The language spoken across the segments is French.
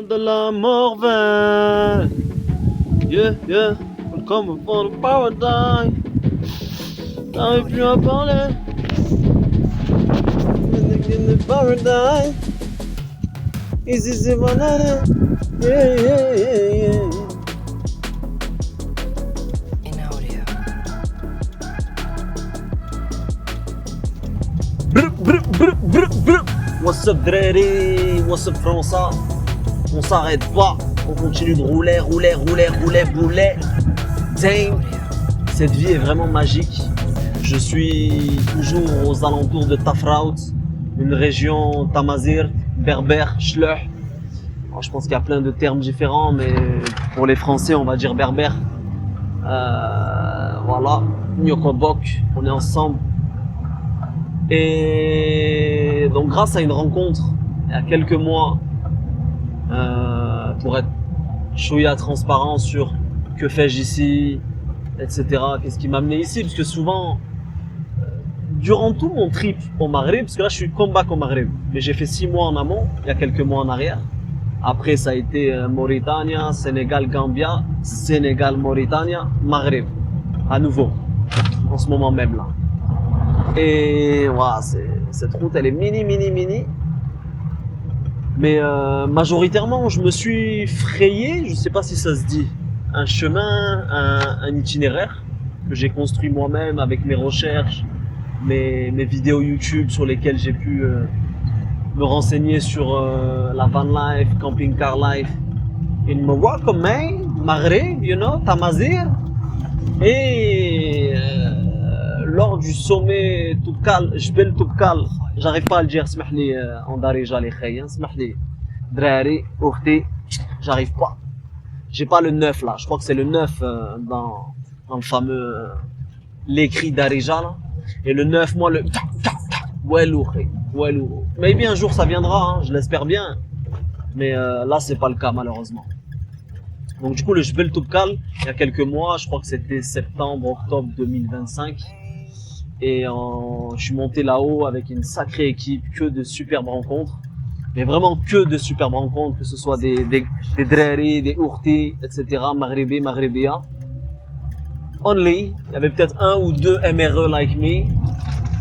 de la Morvain. Yeah, yeah, we're coming for the paradise. T'arrives plus à parler. In the paradise. Is this the banana? Yeah, yeah, yeah, yeah. In audio. What's up, Dreri? What's up, François? On s'arrête pas. On continue de rouler. Dang. Cette vie est vraiment magique. Je suis toujours aux alentours de Tafraout, une région Tamazir, berbère, Schleuch. Je pense qu'il y a plein de termes différents, mais pour les Français, on va dire berbère. Voilà, Nyokobok, on est ensemble. Et donc grâce à une rencontre, il y a quelques mois, pour être chouïa transparent sur que fais-je ici, etc. Qu'est-ce qui m'a amené ici, parce que souvent, durant tout mon trip au Maghreb, parce que là je suis comeback au Maghreb, mais j'ai fait 6 mois en amont, il y a quelques mois en arrière. Après ça a été Mauritanie, Sénégal, Gambia, Sénégal, Mauritanie, Maghreb, à nouveau, en ce moment même là. Et voilà, cette route elle est mini. Mais majoritairement je me suis frayé, je sais pas si ça se dit, un chemin, un itinéraire que j'ai construit moi-même avec mes recherches, mes vidéos YouTube sur lesquelles j'ai pu me renseigner sur la van life, camping car life in Morocco, Maghreb, you know, Tamazir. Et lors du sommet Toubkal, Jbel Toubkal, j'arrive pas à le dire, smahli en darija les khayen, smahli drari, ourti, j'arrive pas. J'ai pas le 9 là, je crois que c'est le 9 dans le fameux l'écrit darija là. Et le 9, moi le Walou. Maybe un jour ça viendra, hein, je l'espère bien. Mais là c'est pas le cas malheureusement. Donc du coup le Jbel Toubkal, il y a quelques mois, je crois que c'était septembre, octobre 2025. Et je suis monté là-haut avec une sacrée équipe, que de superbes rencontres. Mais vraiment que de superbes rencontres, que ce soit des drari, des ourti, etc. Maghribi, Maghribiya. Only, il y avait peut-être 1 ou 2 MRE like me,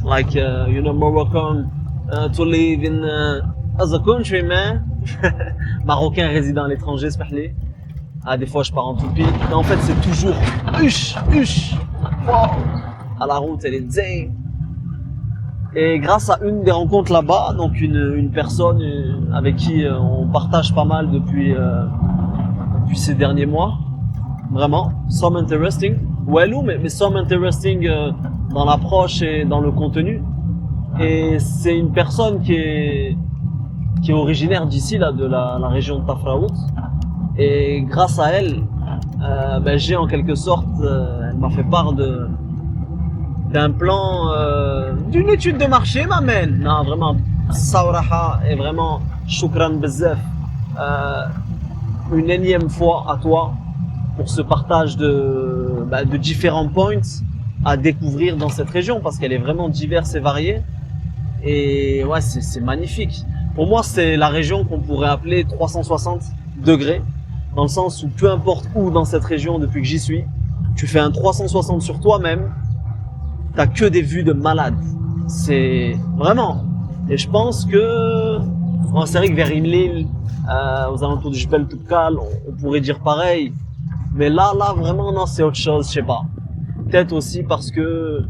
like you know, Moroccan to live in as a country, man. Marocain résident à l'étranger, smahli. Ah, des fois je pars en toupie. Mais en fait c'est toujours huch. Wow. À la route elle est zing. Et grâce à une des rencontres là-bas, donc une personne avec qui on partage pas mal depuis ces derniers mois, vraiment, some interesting, Walou, mais some interesting dans l'approche et dans le contenu. Et c'est une personne qui est originaire d'ici, là, de la région de Tafraout. Et grâce à elle, j'ai en quelque sorte, elle m'a fait part d'un plan, d'une étude de marché, m'amène. Non, vraiment, Sawraha et vraiment, shukran bezef. Une énième fois à toi pour ce partage de différents points à découvrir dans cette région parce qu'elle est vraiment diverse et variée. Et ouais, c'est magnifique. Pour moi, c'est la région qu'on pourrait appeler 360 degrés. Dans le sens où peu importe où dans cette région depuis que j'y suis, tu fais un 360 sur toi-même, t'as que des vues de malade. C'est vraiment. Et je pense que c'est vrai que vers Imlil, aux alentours du Jbel Toubkal, on pourrait dire pareil. Mais là vraiment non, c'est autre chose, je sais pas. Peut-être aussi parce que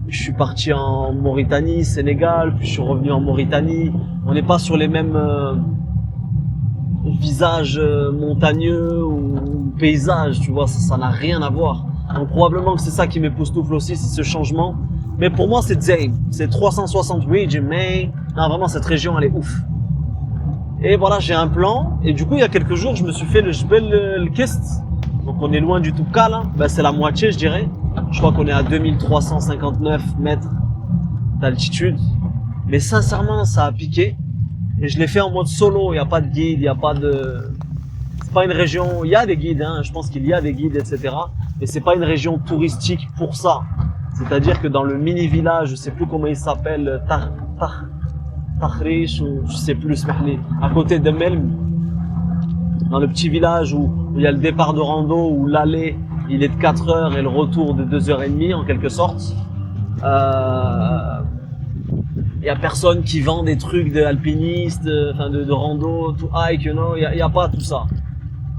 je suis parti en Mauritanie, Sénégal, puis je suis revenu en Mauritanie. On n'est pas sur les mêmes visages montagneux ou paysages, tu vois, ça n'a rien à voir. Donc probablement que c'est ça qui m'époustoufle aussi, c'est ce changement. Mais pour moi c'est Zayn, c'est 360 region, mais non, vraiment cette région elle est ouf. Et voilà, j'ai un plan, et du coup il y a quelques jours je me suis fait le Jbel Kist. Donc on est loin du Toubkal, hein. C'est la moitié je dirais. Je crois qu'on est à 2359 mètres d'altitude. Mais sincèrement ça a piqué. Et je l'ai fait en mode solo, il n'y a pas de guide, il n'y a pas de... C'est pas une région... Il y a des guides, hein, je pense qu'il y a des guides, etc. Mais c'est pas une région touristique pour ça. C'est-à-dire que dans le mini-village, je sais plus comment il s'appelle, Tahrish, ou je sais plus, à côté de Melm, dans le petit village où il y a le départ de rando, où l'aller il est de 4 heures et le retour de 2h30 en quelque sorte. Il y a personne qui vend des trucs d'alpinistes, de rando, to hike, you know, il y a pas tout ça.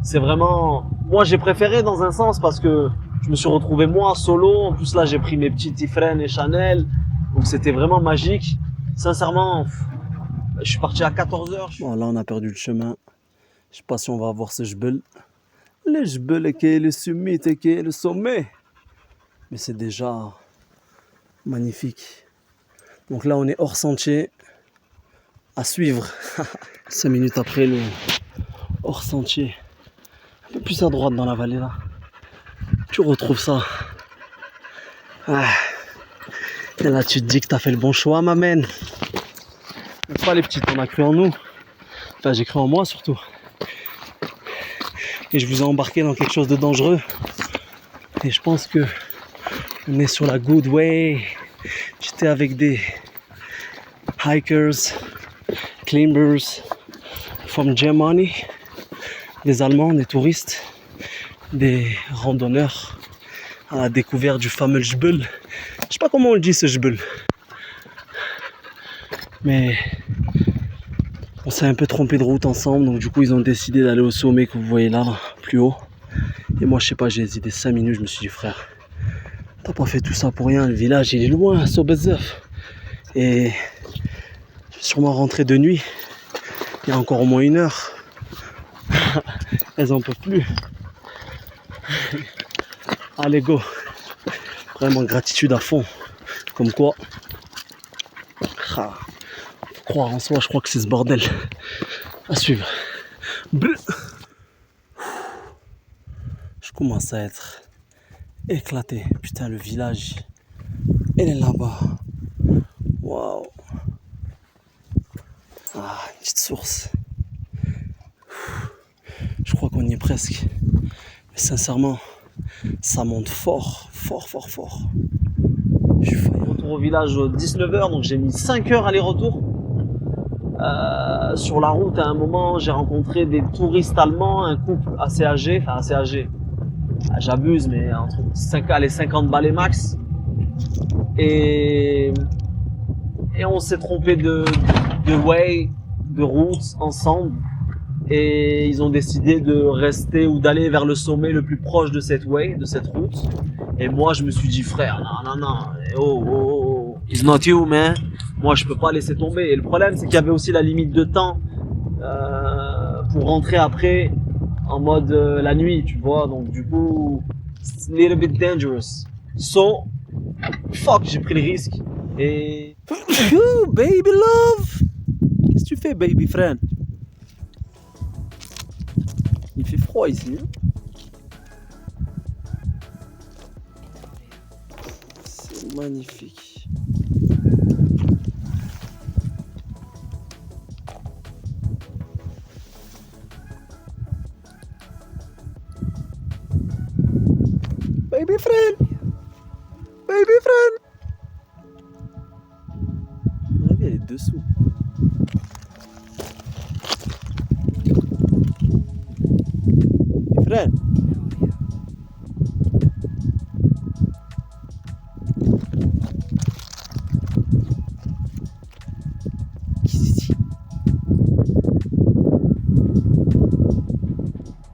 C'est vraiment, moi j'ai préféré dans un sens parce que je me suis retrouvé moi solo. En plus là j'ai pris mes petits Tifren et Chanel, donc c'était vraiment magique. Sincèrement, je suis parti à 14h. Bon là on a perdu le chemin. Je sais pas si on va avoir ce jbel. Le jbel qui est le summit et qui est le sommet. Mais c'est déjà magnifique. Donc là on est hors sentier. À suivre. 5 minutes après le hors sentier. Un peu plus à droite dans la vallée là. Tu retrouves ça. Ah. Et là tu te dis que t'as fait le bon choix, ma mène. Pas les petites, on a cru en nous. Enfin j'ai cru en moi surtout. Et je vous ai embarqué dans quelque chose de dangereux. Et je pense que on est sur la good way. J'étais avec des hikers, climbers from Germany, des Allemands, des touristes, des randonneurs à la découverte du fameux Jbel. Je sais pas comment on le dit ce Jbel. Mais on s'est un peu trompé de route ensemble, donc du coup ils ont décidé d'aller au sommet que vous voyez là, plus haut. Et moi je sais pas, j'ai hésité 5 minutes, je me suis dit frère, t'as pas fait tout ça pour rien, le village il est loin, Sobezef. Et je vais sûrement rentrer de nuit, il y a encore au moins 1 heure. Elles en peuvent plus. Allez go. Vraiment gratitude à fond. Comme quoi, faut croire en soi, je crois que c'est ce bordel. À suivre. Je commence à être éclaté. Putain, le village, il est là-bas. Waouh. Ah, une petite source. Je crois qu'on y est presque. Mais sincèrement, ça monte fort, fort, fort, fort. Je suis failli. Retour au village 19h, donc j'ai mis 5 heures aller-retour. Sur la route, à un moment, j'ai rencontré des touristes allemands, un couple assez âgé, enfin assez âgé. J'abuse, mais entre 50 balais max. Et on s'est trompé de way, de route ensemble. Et ils ont décidé de rester ou d'aller vers le sommet le plus proche de cette way, de cette route. Et moi, je me suis dit, frère, non, oh, it's not you, man. Moi, je peux pas laisser tomber. Et le problème, c'est qu'il y avait aussi la limite de temps pour rentrer après en mode la nuit, tu vois. Donc, du coup, it's a little bit dangerous. So, fuck, j'ai pris le risque. Et... Baby love! Qu'est-ce que tu fais, baby friend? Il fait froid ici. Hein? C'est magnifique. Baby friend! Baby friend! À mon avis, elle est dessous. Friend!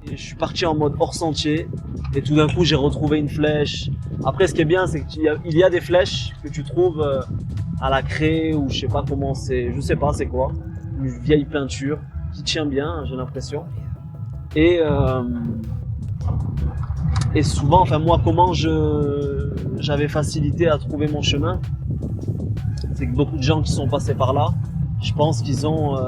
Et je suis parti en mode hors sentier et tout d'un coup j'ai retrouvé une flèche. Après ce qui est bien c'est qu'il y a des flèches que tu trouves à la craie ou je sais pas comment c'est, je sais pas c'est quoi, une vieille peinture qui tient bien j'ai l'impression. Et souvent, enfin moi comment j'avais facilité à trouver mon chemin, c'est que beaucoup de gens qui sont passés par là, je pense qu'ils ont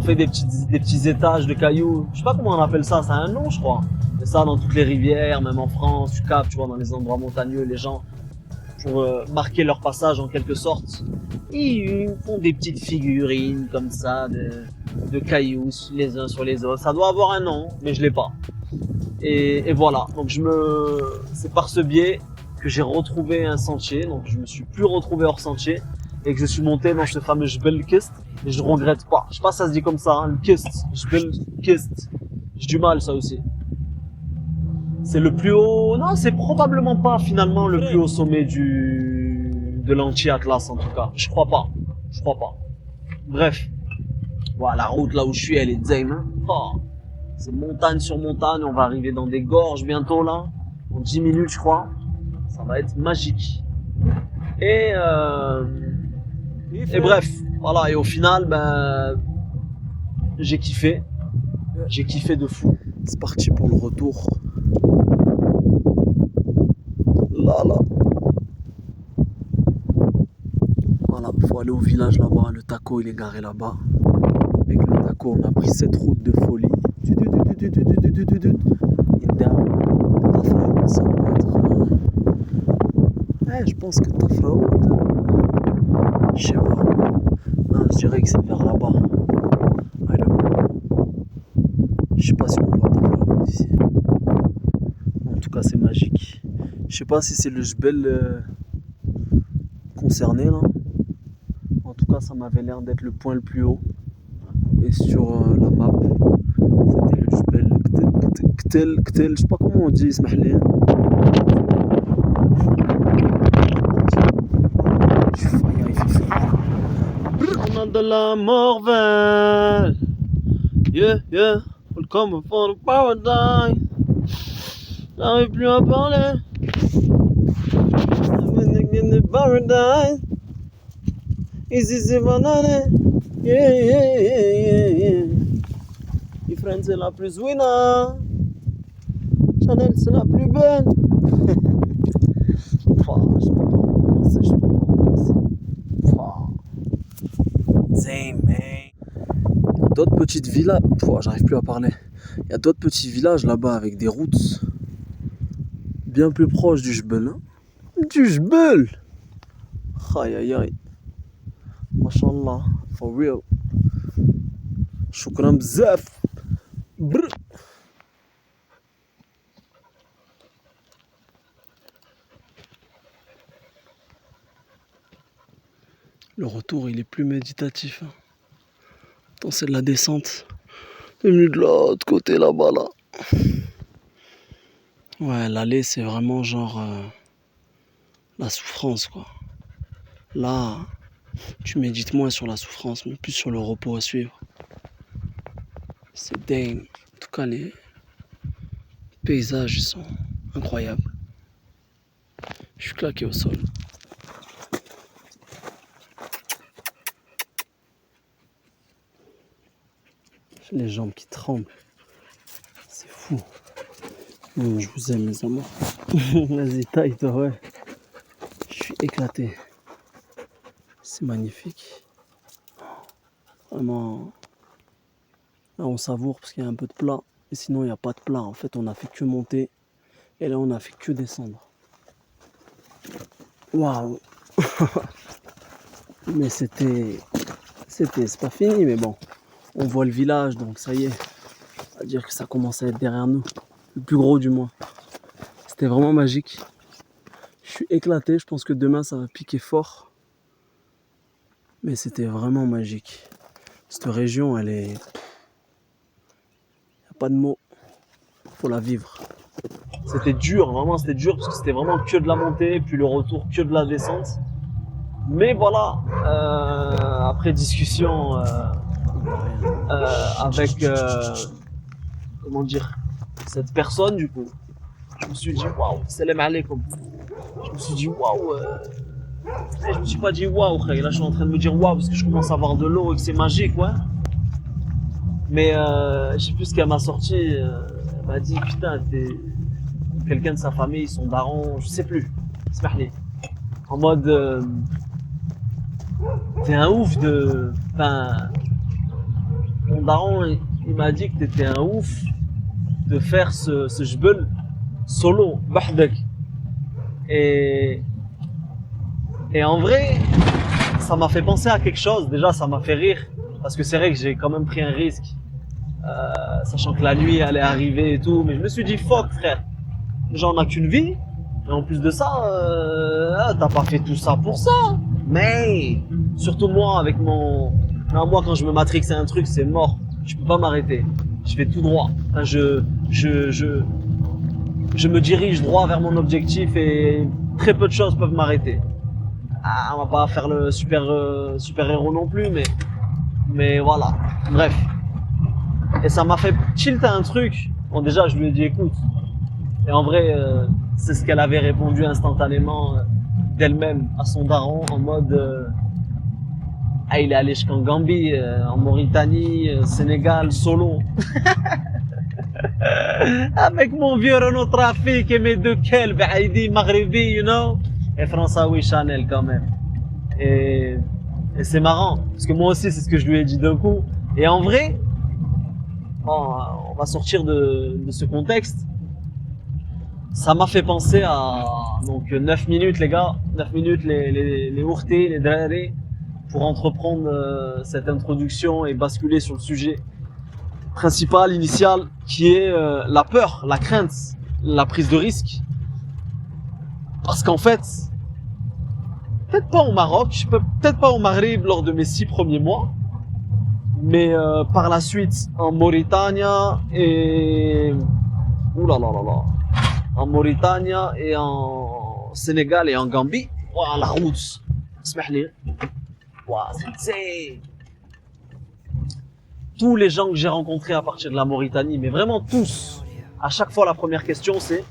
fait des petits étages de cailloux. Je sais pas comment on appelle ça, ça a un nom je crois. Mais ça dans toutes les rivières, même en France, tu captes, tu vois, dans les endroits montagneux, les gens, pour marquer leur passage en quelque sorte, ils font des petites figurines comme ça, de cailloux les uns sur les autres. Ça doit avoir un nom, mais je l'ai pas. Et voilà, donc c'est par ce biais que j'ai retrouvé un sentier, donc je me suis plus retrouvé hors sentier et que je suis monté dans ce fameux Jbel Kist et je regrette pas. Je sais pas si ça se dit comme ça, hein, le Kist, Jbel Kist. J'ai du mal, ça aussi. C'est le plus haut... Non, c'est probablement pas, finalement, le plus haut sommet de l'anti-Atlas, en tout cas. Je crois pas. Je crois pas. Bref. Voilà, la route, là où je suis, elle est zame, hein. Oh. C'est montagne sur montagne. On va arriver dans des gorges bientôt, là. En 10 minutes, je crois. Ça va être magique. Et bref, voilà, et au final, ben, j'ai kiffé de fou. C'est parti pour le retour. Là. Voilà, faut aller au village là-bas. Le taco, il est garé là-bas. Avec le taco, on a pris cette route de folie. Et down. Tafraout, ça doit être... je pense que Tafraout... je sais pas. Non, je dirais que c'est vers là-bas. I don't know. Je sais pas si on voit Tafraout ici. En tout cas, c'est magique. Je sais pas si c'est le Jbel concerné là. En tout cas, ça m'avait l'air d'être le point le plus haut. Et sur la map, c'était le Jbel Ktel. Je sais pas comment on dit, Ismaili. On a de la morvelle. Yeah. Welcome for the paradise. J'arrive plus à parler. In the paradise. Ici c'est banane. Yeah. Ifren c'est la plus winner. Chanel c'est la plus belle. Je sais pas par où commencer, je sais pas par où passer. Same, man. D'autres petites villas. J'arrive plus à parler. Il y a d'autres petits villages là-bas avec des routes bien plus proches du Jbel. Hein. Du Jbel. Aïe. Mashallah. For real. Shukran bzaf. Brr. Le retour, il est plus méditatif. Hein. Attends, c'est de la descente. C'est venu de l'autre côté là-bas, là. Ouais, l'aller, c'est vraiment genre la souffrance, quoi. Là, tu médites moins sur la souffrance, mais plus sur le repos à suivre. C'est dingue. En tout cas, les paysages, ils sont incroyables. Je suis claqué au sol. J'ai les jambes qui tremblent. C'est fou. Je vous aime, les amours. Vas-y, taille-toi, ouais. Je suis éclaté. C'est magnifique. Vraiment. Là, on savoure parce qu'il y a un peu de plat. Et sinon, il n'y a pas de plat. En fait, on a fait que monter. Et là, on a fait que descendre. Waouh. Mais c'est pas fini, mais bon. On voit le village, donc ça y est. On va dire que ça commence à être derrière nous. Le plus gros du moins. C'était vraiment magique. Je suis éclaté, je pense que demain ça va piquer fort. Mais c'était vraiment magique. Cette région, elle est... Il n'y a pas de mots. Faut la vivre. C'était dur, vraiment c'était dur parce que c'était vraiment que de la montée, puis le retour que de la descente. Mais voilà, après discussion avec, comment dire, cette personne du coup, je me suis dit waouh, salam alaikum. Je me suis dit waouh, et je me suis pas dit waouh, frère. Là je suis en train de me dire waouh parce que je commence à avoir de l'eau et que c'est magique, ouais. Mais je sais plus ce qu'elle m'a sorti. Elle m'a dit putain, t'es quelqu'un de sa famille, son daron, je sais plus. Smahli. En mode, t'es un ouf de. Enfin, mon daron, il m'a dit que t'étais un ouf de faire ce jbel solo, bahdek. Et en vrai, ça m'a fait penser à quelque chose. Déjà, ça m'a fait rire. Parce que c'est vrai que j'ai quand même pris un risque. Sachant que la nuit allait arriver et tout. Mais je me suis dit, fuck, frère. J'en ai qu'une vie. Et en plus de ça, t'as pas fait tout ça pour ça. Mais, surtout moi, avec mon... Non, moi, quand je me matrixe à un truc, c'est mort. Je peux pas m'arrêter. je vais tout droit. Enfin, je me dirige droit vers mon objectif et très peu de choses peuvent m'arrêter. Ah, on va pas faire le super héros non plus, mais voilà. Bref. Et ça m'a fait tilt à un truc. Bon, déjà, je lui ai dit écoute. Et en vrai, c'est ce qu'elle avait répondu instantanément d'elle-même à son daron en mode ah, il est allé jusqu'en Gambie, en Mauritanie, Sénégal, solo. Avec mon vieux Renault Trafic et mes deux kelbs, Haïdi, Maghribi, you know. Et François Chanel quand même. Et c'est marrant, parce que moi aussi c'est ce que je lui ai dit d'un coup. Et en vrai, on va sortir de ce contexte. Ça m'a fait penser à donc 9 minutes les gars, 9 minutes les ourtés, les drarés, pour entreprendre cette introduction et basculer sur le sujet principal, initial, qui est la peur, la crainte, la prise de risque. Parce qu'en fait, peut-être pas au Maroc, peut-être pas au Maghreb lors de mes 6 premiers mois, mais par la suite en Mauritanie et en Mauritanie et en Sénégal et en Gambie. Ouah, la route, اسمح ouah, c'est tous les gens que j'ai rencontrés à partir de la Mauritanie, mais vraiment tous. À chaque fois, la première question c'est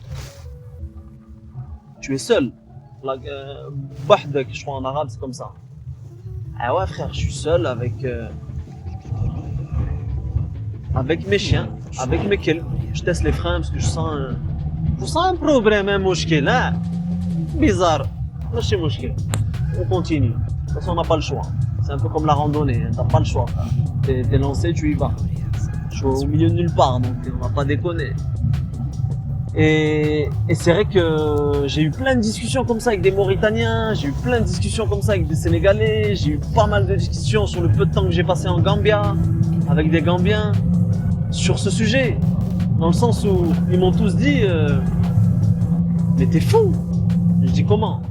tu es seul? Bahdak, je crois en arabe, c'est comme ça. Ah ouais frère, je suis seul avec mes chiens, avec mes kills. Je teste les freins parce que je sens un problème, un mouchkil, hein. Bizarre. Là, c'est mouchkil. On continue. De toute façon, on n'a pas le choix. C'est un peu comme la randonnée, hein. T'as pas le choix. T'es lancé, tu y vas. Je suis au milieu de nulle part, donc on va pas déconner. Et c'est vrai que j'ai eu plein de discussions comme ça avec des Mauritaniens, j'ai eu plein de discussions comme ça avec des Sénégalais, j'ai eu pas mal de discussions sur le peu de temps que j'ai passé en Gambia, avec des Gambiens, sur ce sujet. Dans le sens où ils m'ont tous dit mais t'es fou. Je dis comment?